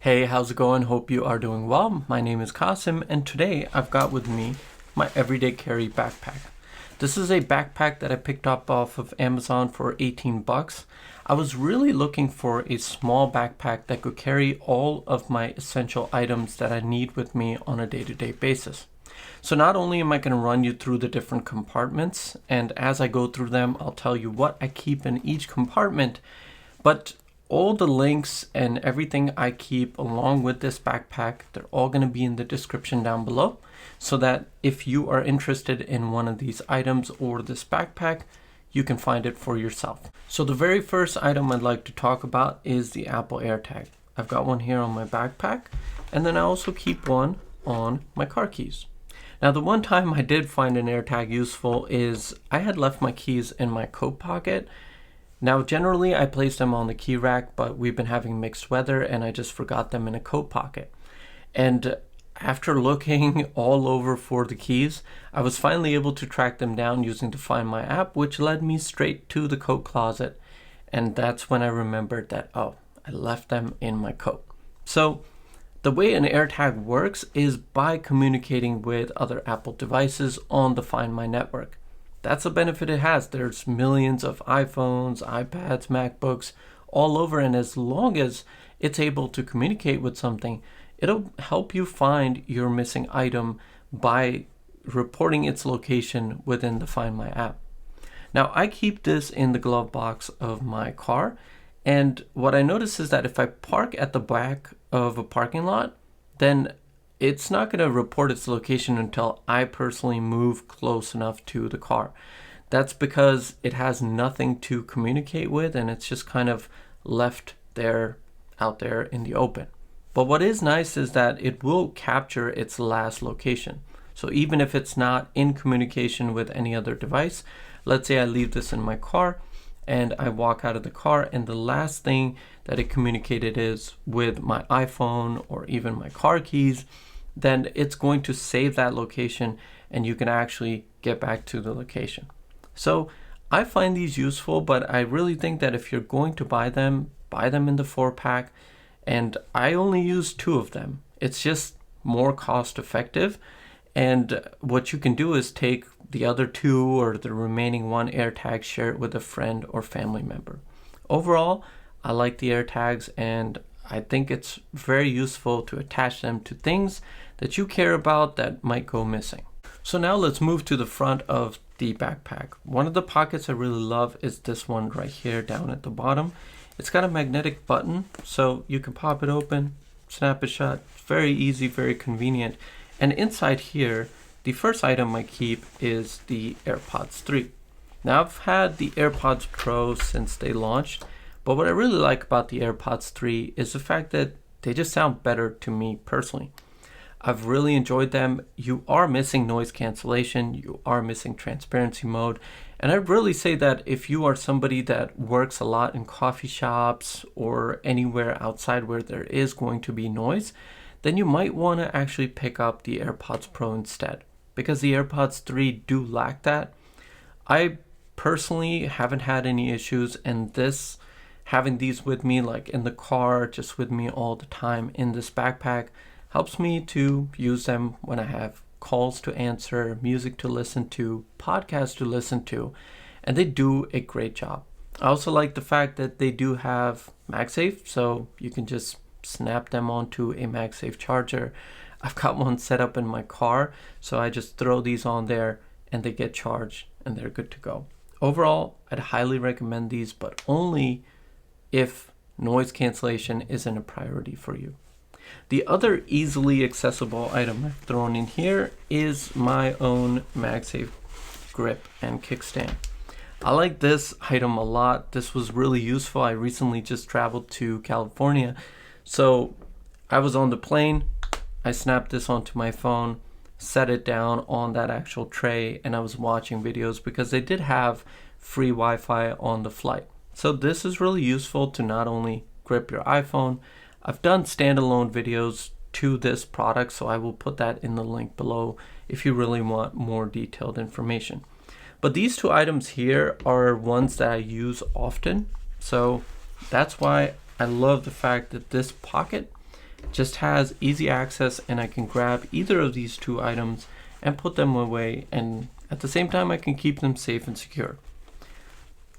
Hey, how's it going? Hope you are doing well. My name is Qasim, and today I've got with me my everyday carry backpack. This is a backpack that I picked up off of Amazon for 18 bucks. I was really looking for a small backpack that could carry all of my essential items that I need with me on a day-to-day basis. So not only am I going to run you through the different compartments, and as I go through them, I'll tell you what I keep in each compartment, but all the links and everything I keep along with this backpack, they're all going to be in the description down below, so that if you are interested in one of these items or this backpack, you can find it for yourself. So the very first item I'd like to talk about is the Apple AirTag. I've got one here on my backpack, and then I also keep one on my car keys. Now, the one time I did find an AirTag useful is I had left my keys in my coat pocket. Now, generally, I place them on the key rack, but we've been having mixed weather and I just forgot them in a coat pocket. And after looking all over for the keys, I was finally able to track them down using the Find My app, which led me straight to the coat closet. And that's when I remembered that, oh, I left them in my coat. So the way an AirTag works is by communicating with other Apple devices on the Find My network. That's a benefit it has. There's millions of iPhones, iPads, MacBooks all over, and as long as it's able to communicate with something, it'll help you find your missing item by reporting its location within the Find My app. Now, I keep this in the glove box of my car, and what I notice is that if I park at the back of a parking lot, then it's not going to report its location until I personally move close enough to the car. That's because it has nothing to communicate with and it's just kind of left there, out there in the open. But what is nice is that it will capture its last location. So even if it's not in communication with any other device, let's say I leave this in my car and I walk out of the car and the last thing that it communicated is with my iPhone or even my car keys, then it's going to save that location and you can actually get back to the location. So I find these useful, but I really think that if you're going to buy them in the 4-pack, and I only use 2 of them. It's just more cost effective, and what you can do is take the other 2 or the remaining 1 AirTag, share it with a friend or family member. Overall, I like the AirTags and I think it's very useful to attach them to things that you care about that might go missing. So now let's move to the front of the backpack. One of the pockets I really love is this one right here down at the bottom. It's got a magnetic button, so you can pop it open, snap it shut. It's very easy, very convenient. And inside here, the first item I keep is the AirPods 3. Now, I've had the AirPods Pro since they launched, but what I really like about the AirPods 3 is the fact that they just sound better to me personally. I've really enjoyed them. You are missing noise cancellation, you are missing transparency mode, and I'd really say that if you are somebody that works a lot in coffee shops or anywhere outside where there is going to be noise, then you might want to actually pick up the AirPods Pro instead, because the AirPods 3 do lack that. I personally haven't had any issues, and having these with me, like in the car, just with me all the time in this backpack, helps me to use them when I have calls to answer, music to listen to, podcasts to listen to, and they do a great job. I also like the fact that they do have MagSafe, so you can just snap them onto a MagSafe charger. I've got one set up in my car, so I just throw these on there and they get charged and they're good to go. Overall, I'd highly recommend these, but only if noise cancellation isn't a priority for you. The other easily accessible item I've thrown in here is my own MagSafe grip and kickstand. I like this item a lot. This was really useful. I recently just traveled to California, so I was on the plane. I snapped this onto my phone, set it down on that actual tray, and I was watching videos because they did have free Wi-Fi on the flight. So this is really useful to not only grip your iPhone. I've done standalone videos to this product, so I will put that in the link below if you really want more detailed information. But these 2 items here are ones that I use often, so that's why I love the fact that this pocket Just has easy access, and I can grab either of these two items and put them away, and at the same time I can keep them safe and secure.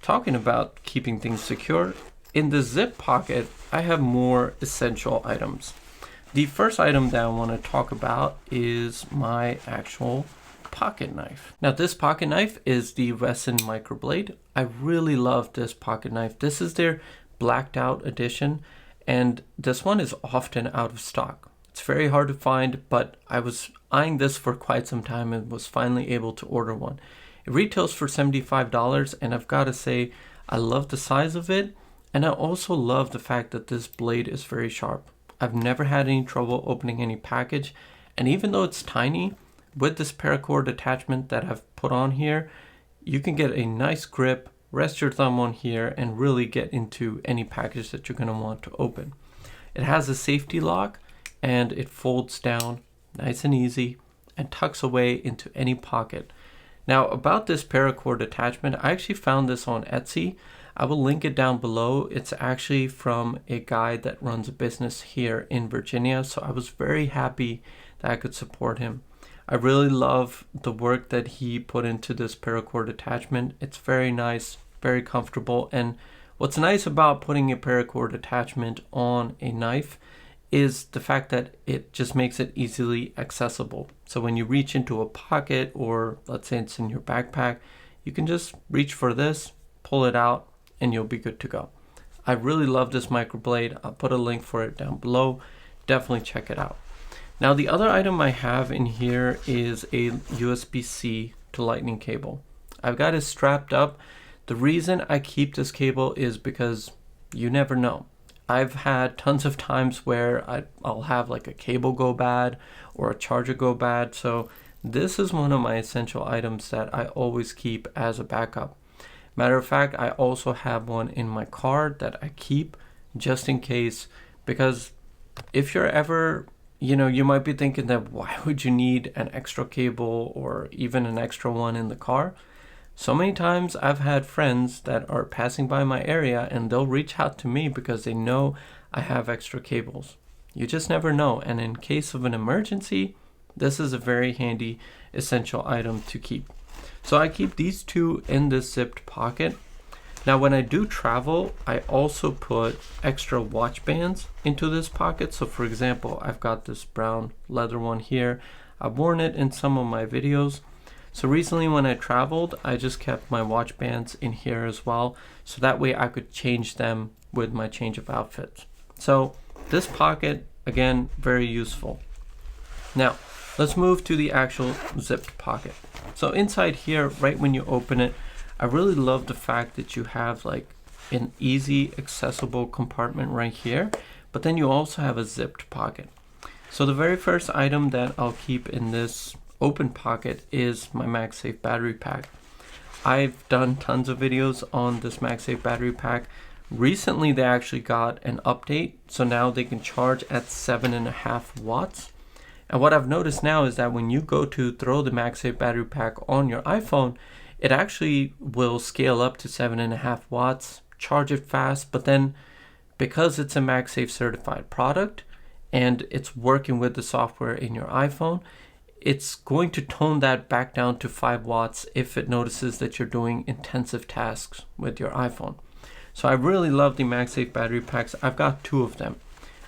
Talking about keeping things secure, in the zip pocket I have more essential items. The first item that I want to talk about is my actual pocket knife. Now this pocket knife is the WESN Microblade. I really love this pocket knife. This is their blacked out edition, and this one is often out of stock. It's very hard to find, but I was eyeing this for quite some time and was finally able to order one. It retails for $75, and I've got to say I love the size of it, and I also love the fact that this blade is very sharp. I've never had any trouble opening any package, and even though it's tiny, with this paracord attachment that I've put on here, you can get a nice grip, rest your thumb on here, and really get into any package that you're going to want to open. It has a safety lock, and it folds down nice and easy and tucks away into any pocket. Now about this paracord attachment, I actually found this on Etsy. I will link it down below. It's actually from a guy that runs a business here in Virginia, so I was very happy that I could support him. I really love the work that he put into this paracord attachment. It's very nice, very comfortable, and what's nice about putting a paracord attachment on a knife is the fact that it just makes it easily accessible. So when you reach into a pocket, or let's say it's in your backpack, you can just reach for this, pull it out, and you'll be good to go. I really love this microblade. I'll put a link for it down below. Definitely check it out. Now the other item I have in here is a USB-C to Lightning cable. I've got it strapped up. The reason I keep this cable is because you never know. I've had tons of times where I'll have like a cable go bad or a charger go bad. So this is one of my essential items that I always keep as a backup. Matter of fact, I also have one in my car that I keep just in case, because if you're ever, you might be thinking that why would you need an extra cable or even an extra one in the car? So many times I've had friends that are passing by my area and they'll reach out to me because they know I have extra cables. You just never know, and in case of an emergency, this is a very handy essential item to keep. So I keep these two in this zipped pocket. Now when I do travel, I also put extra watch bands into this pocket. So for example, I've got this brown leather one here. I've worn it in some of my videos. So recently when I traveled, I just kept my watch bands in here as well. So that way I could change them with my change of outfits. So this pocket, again, very useful. Now, let's move to the actual zipped pocket. So inside here, right when you open it, I really love the fact that you have like an easy accessible compartment right here, but then you also have a zipped pocket. So the very first item that I'll keep in this open pocket is my MagSafe battery pack. I've done tons of videos on this MagSafe battery pack. Recently they actually got an update, so now they can charge at 7.5 watts. And what I've noticed now is that when you go to throw the MagSafe battery pack on your iPhone, it actually will scale up to 7.5 watts, charge it fast, but then because it's a MagSafe certified product and it's working with the software in your iPhone, it's going to tone that back down to 5 watts if it notices that you're doing intensive tasks with your iPhone. So I really love the MagSafe battery packs. I've got two of them.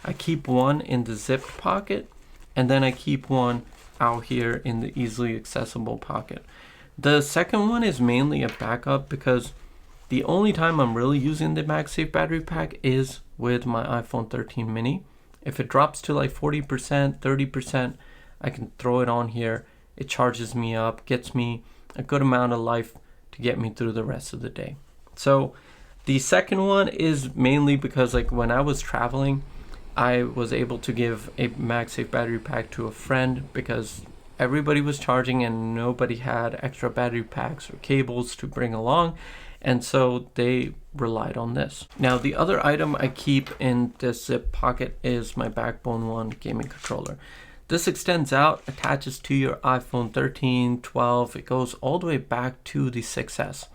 I keep one in the zipped pocket, and then I keep one out here in the easily accessible pocket. The second one is mainly a backup because the only time I'm really using the MagSafe battery pack is with my iPhone 13 mini. If it drops to like 40%, 30%, I can throw it on here. It charges me up, gets me a good amount of life to get me through the rest of the day. So the second one is mainly because like when I was traveling, I was able to give a MagSafe battery pack to a friend because everybody was charging and nobody had extra battery packs or cables to bring along, and so they relied on this. Now the other item I keep in this zip pocket is my Backbone One gaming controller. This extends out, attaches to your iPhone 13, 12, it goes all the way back to the 6S.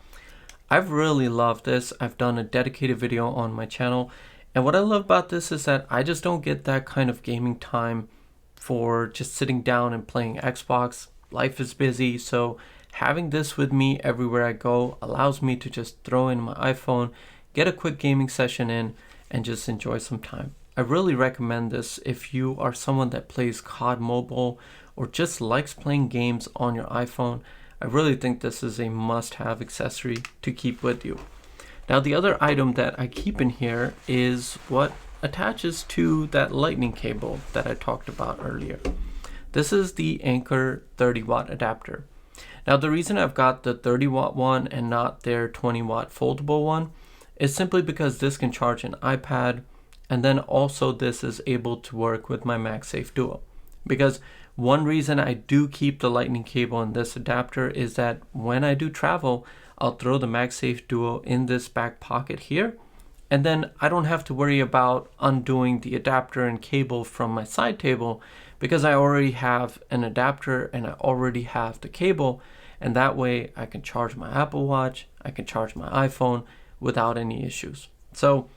I've really loved this. I've done a dedicated video on my channel, And what I love about this is that I just don't get that kind of gaming time for just sitting down and playing Xbox. Life is busy, so having this with me everywhere I go allows me to just throw in my iPhone, get a quick gaming session in, and just enjoy some time. I really recommend this if you are someone that plays COD Mobile or just likes playing games on your iPhone. I really think this is a must-have accessory to keep with you. Now, the other item that I keep in here is what attaches to that lightning cable that I talked about earlier. This is the Anker 30-watt adapter. Now, the reason I've got the 30-watt one and not their 20-watt foldable one is simply because this can charge an iPad, and then also this is able to work with my MagSafe Duo. Because one reason I do keep the lightning cable in this adapter is that when I do travel, I'll throw the MagSafe Duo in this back pocket here, and then I don't have to worry about undoing the adapter and cable from my side table because I already have an adapter and I already have the cable, and that way I can charge my Apple Watch, I can charge my iPhone without any issues. So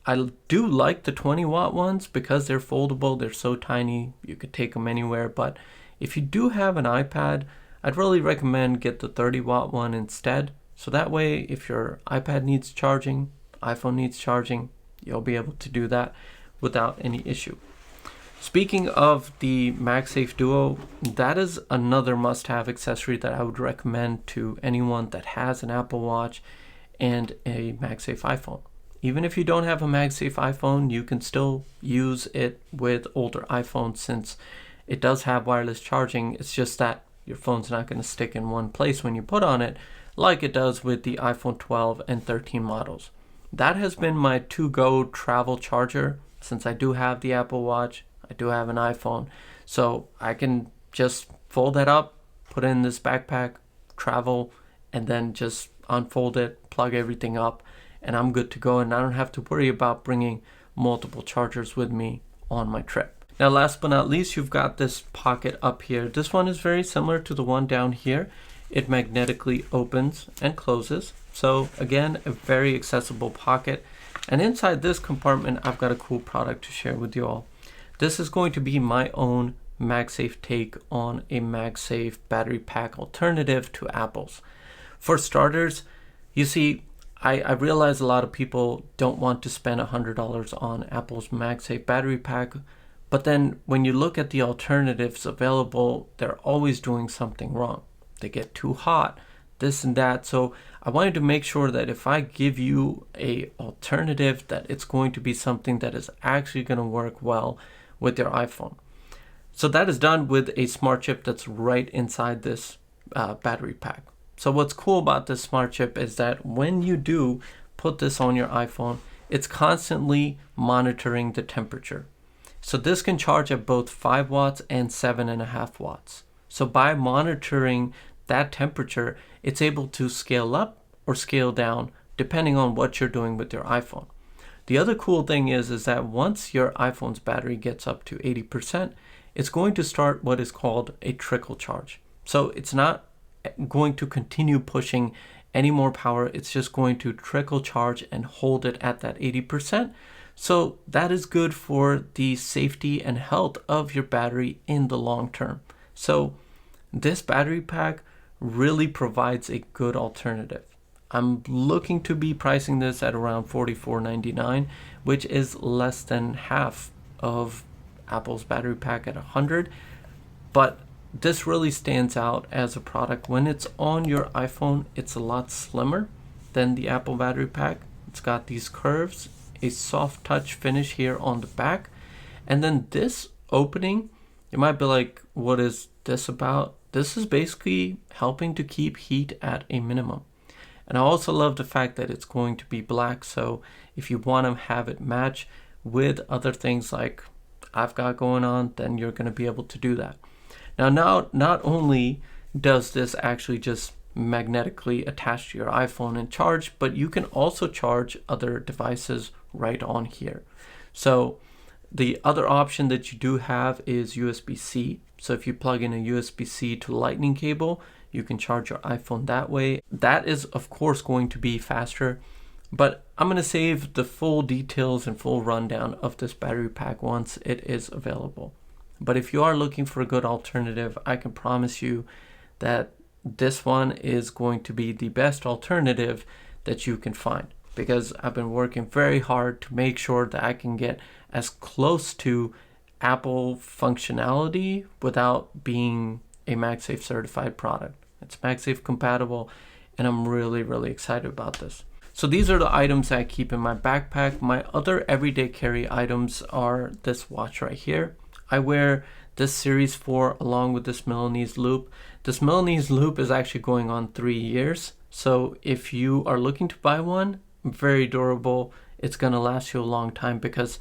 I do like the 20-watt ones because they're foldable, they're so tiny, you could take them anywhere, but if you do have an iPad, I'd really recommend get the 30-watt one instead. So that way, if your iPad needs charging, iPhone needs charging, you'll be able to do that without any issue. Speaking of the MagSafe Duo, that is another must-have accessory that I would recommend to anyone that has an Apple Watch and a MagSafe iPhone. Even if you don't have a MagSafe iPhone, you can still use it with older iPhones since it does have wireless charging. It's just that your phone's not going to stick in one place when you put on it, like it does with the iPhone 12 and 13 models. That has been my to-go travel charger since I do have the Apple Watch, I do have an iPhone, so I can just fold that up, put it in this backpack, travel, and then just unfold it, plug everything up, and I'm good to go, and I don't have to worry about bringing multiple chargers with me on my trip. Now, last but not least, you've got this pocket up here. This one is very similar to the one down here. It magnetically opens and closes. So again, a very accessible pocket. And inside this compartment, I've got a cool product to share with you all. This is going to be my own MagSafe take on a MagSafe battery pack alternative to Apple's. For starters, you see, I realize a lot of people don't want to spend $100 on Apple's MagSafe battery pack, but then when you look at the alternatives available, they're always doing something wrong. They get too hot, this and that. So I wanted to make sure that if I give you a alternative, that it's going to be something that is actually going to work well with your iPhone. So that is done with a smart chip that's right inside this battery pack. So what's cool about this smart chip is that when you do put this on your iPhone, it's constantly monitoring the temperature. So this can charge at both 5 watts and 7.5 watts. So by monitoring that temperature, it's able to scale up or scale down depending on what you're doing with your iPhone. The other cool thing is that once your iPhone's battery gets up to 80%, it's going to start what is called a trickle charge. So it's not going to continue pushing any more power. It's just going to trickle charge and hold it at that 80%. So that is good for the safety and health of your battery in the long term. So this battery pack really provides a good alternative. I'm looking to be pricing this at around $44.99, which is less than half of Apple's battery pack at $100. But this really stands out as a product. When it's on your iPhone, it's a lot slimmer than the Apple battery pack. It's got these curves, a soft touch finish here on the back, and then this opening, you might be like, what is this about? This is basically helping to keep heat at a minimum. And I also love the fact that it's going to be black, so if you want to have it match with other things like I've got going on, then you're going to be able to do that. Now, not only does this actually just magnetically attach to your iPhone and charge, but you can also charge other devices right on here. So the other option that you do have is USB-C. So if you plug in a USB-C to Lightning cable, you can charge your iPhone that way. That is, of course, going to be faster. But I'm going to save the full details and full rundown of this battery pack once it is available. But if you are looking for a good alternative, I can promise you that this one is going to be the best alternative that you can find, because I've been working very hard to make sure that I can get as close to Apple functionality without being a MagSafe certified product. It's MagSafe compatible, and I'm really excited about this. So these are the items that I keep in my backpack. My other everyday carry items are this watch right here. I wear this Series 4 along with this Milanese loop. This Milanese loop is actually going on 3 years. So if you are looking to buy one, very durable. It's gonna last you a long time, because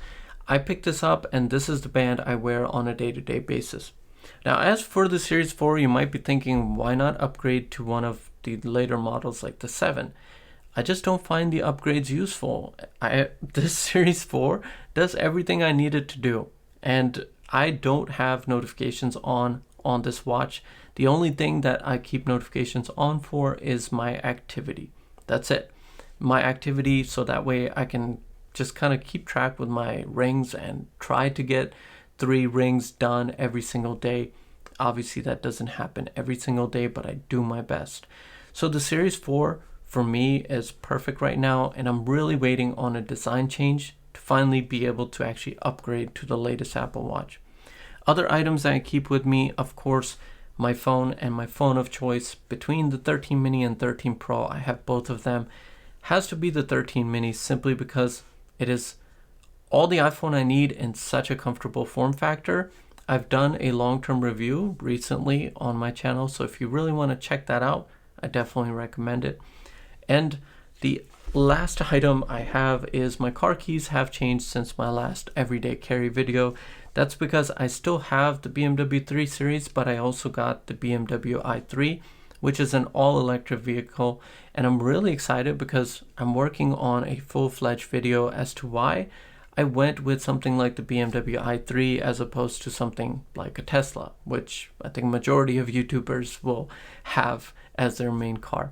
I picked this up and this is the band I wear on a day-to-day basis. Now, as for the Series 4, you might be thinking, why not upgrade to one of the later models like the 7? I just don't find the upgrades useful. This Series 4 does everything I needed to do, and I don't have notifications on this watch. The only thing that I keep notifications on for is my activity. That's it. My activity, so that way I can just kind of keep track with my rings and try to get 3 rings done every single day. Obviously that doesn't happen every single day, but I do my best. So the Series 4 for me is perfect right now, and I'm really waiting on a design change to finally be able to actually upgrade to the latest Apple Watch. Other items that I keep with me, of course, my phone and my phone of choice. Between the 13 mini and 13 Pro, I have both of them. Has to be the 13 mini, simply because it is all the iPhone I need in such a comfortable form factor. I've done a long-term review recently on my channel, so if you really want to check that out, I definitely recommend it. And the last item I have is my car keys have changed since my last everyday carry video. That's because I still have the BMW 3 Series, but I also got the BMW i3, which is an all-electric vehicle, and I'm really excited because I'm working on a full-fledged video as to why I went with something like the BMW i3 as opposed to something like a Tesla, which I think majority of YouTubers will have as their main car.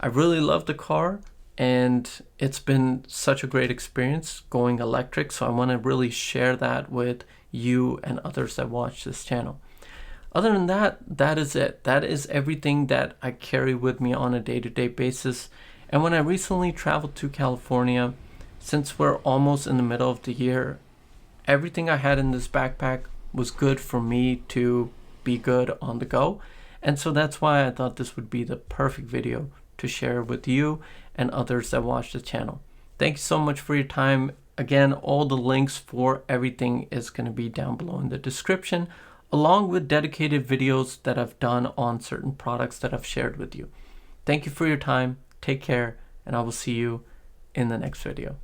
I really love the car, and it's been such a great experience going electric, so I want to really share that with you and others that watch this channel. Other than that, that is it. That is everything that I carry with me on a day-to-day basis. And when I recently traveled to California, since we're almost in the middle of the year, everything I had in this backpack was good for me to be good on the go. And so that's why I thought this would be the perfect video to share with you and others that watch the channel. Thank you so much for your time. Again, all the links for everything is going to be down below in the description, along with dedicated videos that I've done on certain products that I've shared with you. Thank you for your time. Take care, and I will see you in the next video.